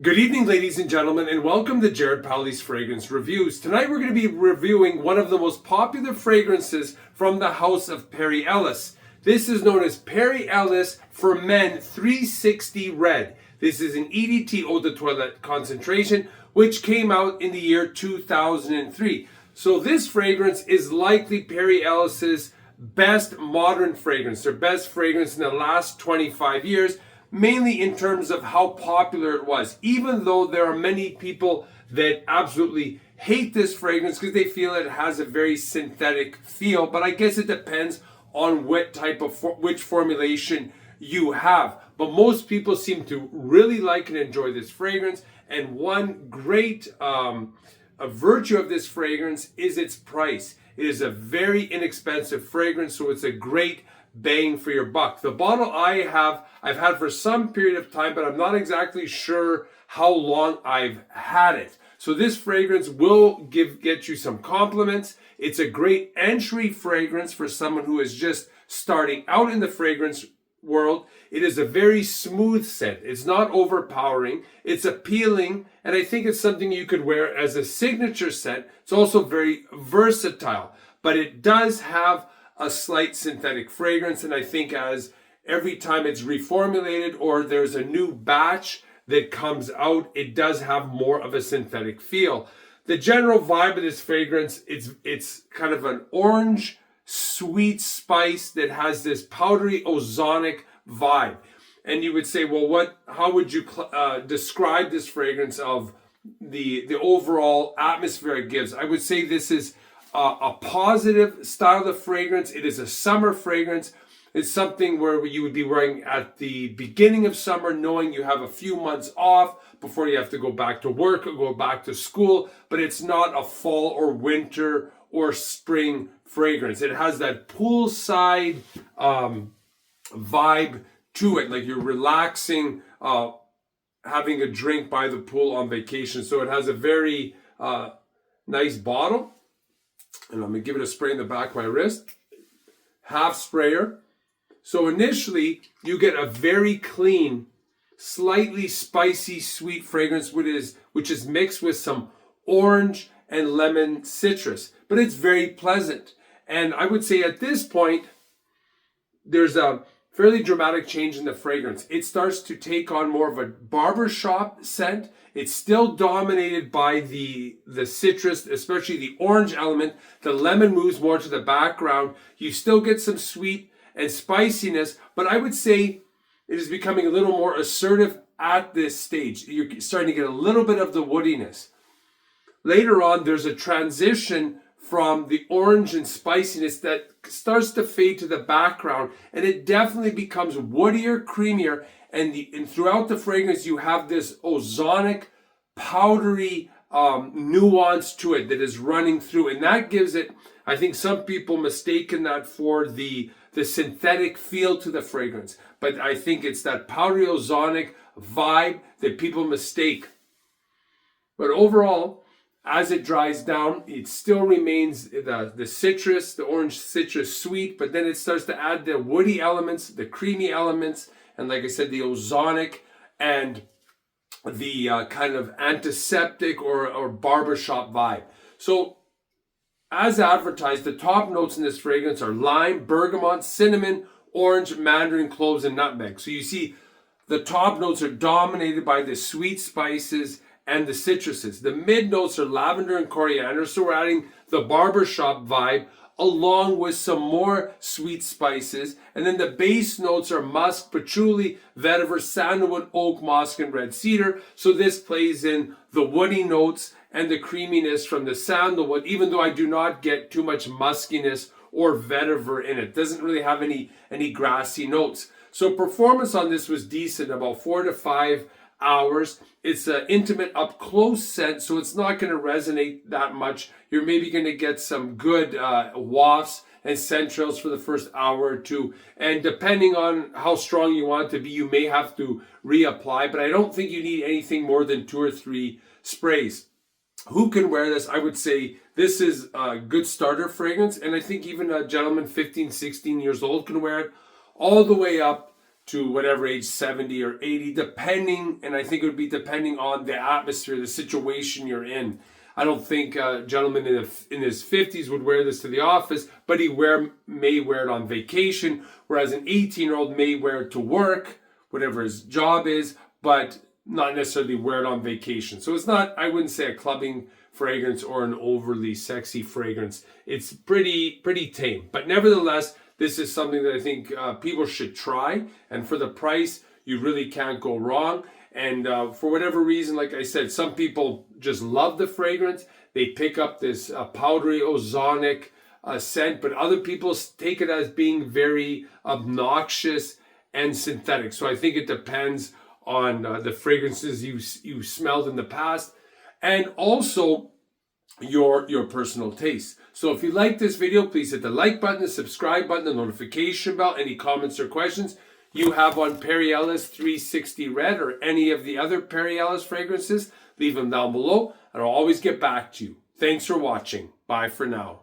Good evening, ladies and gentlemen, and welcome to Jared Powley's Fragrance Reviews. Tonight we're going to be reviewing one of the most popular fragrances from the house of Perry Ellis. This is known as Perry Ellis for Men 360 Red. This is an EDT eau de toilette concentration, which came out in the year 2003. So this fragrance is likely Perry Ellis's best modern fragrance, their best fragrance in the last 25 years. Mainly in terms of how popular it was, even though there are many people that absolutely hate this fragrance because they feel it has a very synthetic feel. But I guess it depends on what type of which formulation you have. But most people seem to really like and enjoy this fragrance. And one great a virtue of this fragrance is its price. It is a very inexpensive fragrance, so it's a great bang for your buck. The bottle I've had for some period of time, but I'm not exactly sure how long I've had it. So this fragrance will get you some compliments. It's a great entry fragrance for someone who is just starting out in the fragrance world. It is a very smooth scent. It's not overpowering. It's appealing, and I think it's something you could wear as a signature scent. It's also very versatile, but it does have a slight synthetic fragrance, and I think as every time it's reformulated or there's a new batch that comes out, it does have more of a synthetic feel. The general vibe of this fragrance, it's kind of an orange sweet spice that has this powdery ozonic vibe. And you would say, well, how would you describe this fragrance of the overall atmosphere it gives? I would say this is a positive style of fragrance. It is a summer fragrance. It's something where you would be wearing at the beginning of summer, knowing you have a few months off before you have to go back to work or go back to school. But it's not a fall or winter or spring fragrance. It has that poolside vibe to it, like you're relaxing, having a drink by the pool on vacation. So it has a very nice bottle. And I'm going to give it a spray in the back of my wrist. Half sprayer. So initially, you get a very clean, slightly spicy, sweet fragrance, which is mixed with some orange and lemon citrus. But it's very pleasant. And I would say at this point, there's a fairly dramatic change in the fragrance. It starts to take on more of a barbershop scent. It's still dominated by the citrus, especially the orange element. The lemon moves more to the background. You still get some sweet and spiciness, but I would say it is becoming a little more assertive at this stage. You're starting to get a little bit of the woodiness. Later on, there's a transition from the orange and spiciness that starts to fade to the background, and it definitely becomes woodier, creamier, and throughout the fragrance you have this ozonic, powdery nuance to it that is running through, and that gives it, I think some people mistaken that for the synthetic feel to the fragrance, but I think it's that powdery ozonic vibe that people mistake. But overall, as it dries down, it still remains the citrus, the orange citrus sweet, but then it starts to add the woody elements, the creamy elements, and like I said, the ozonic and the kind of antiseptic or barbershop vibe. So as advertised, the top notes in this fragrance are lime, bergamot, cinnamon, orange, mandarin, cloves, and nutmeg. So you see the top notes are dominated by the sweet spices and the citruses. The mid notes are lavender and coriander, so we're adding the barbershop vibe along with some more sweet spices. And then the base notes are musk, patchouli, vetiver, sandalwood, oak, moss, and red cedar. So this plays in the woody notes and the creaminess from the sandalwood, even though I do not get too much muskiness or vetiver in it. It doesn't really have any grassy notes. So performance on this was decent, about 4 to 5 hours. It's an intimate up close scent, so it's not going to resonate that much. You're maybe going to get some good wafts and scent trails for the first hour or two, and depending on how strong you want it to be, you may have to reapply, but I don't think you need anything more than 2 or 3 sprays. Who can wear this? I would say this is a good starter fragrance, and I think even a gentleman 15, 16 years old can wear it, all the way up to whatever age, 70 or 80, depending, and I think it would be depending on the atmosphere, the situation you're in. I don't think a gentleman in his 50s would wear this to the office, but he may wear it on vacation, whereas an 18-year-old may wear it to work, whatever his job is, but not necessarily wear it on vacation. So it's not, I wouldn't say a clubbing fragrance or an overly sexy fragrance. It's pretty tame. But nevertheless, this is something that I think people should try. And for the price, you really can't go wrong. And for whatever reason, like I said, some people just love the fragrance. They pick up this powdery, ozonic scent, but other people take it as being very obnoxious and synthetic. So I think it depends on the fragrances you smelled in the past, and also your personal taste. So if you like this video, please hit the like button, the subscribe button, the notification bell. Any comments or questions you have on Perry Ellis 360 Red or any of the other Perry Ellis fragrances, leave them down below and I'll always get back to you. Thanks for watching. Bye for now.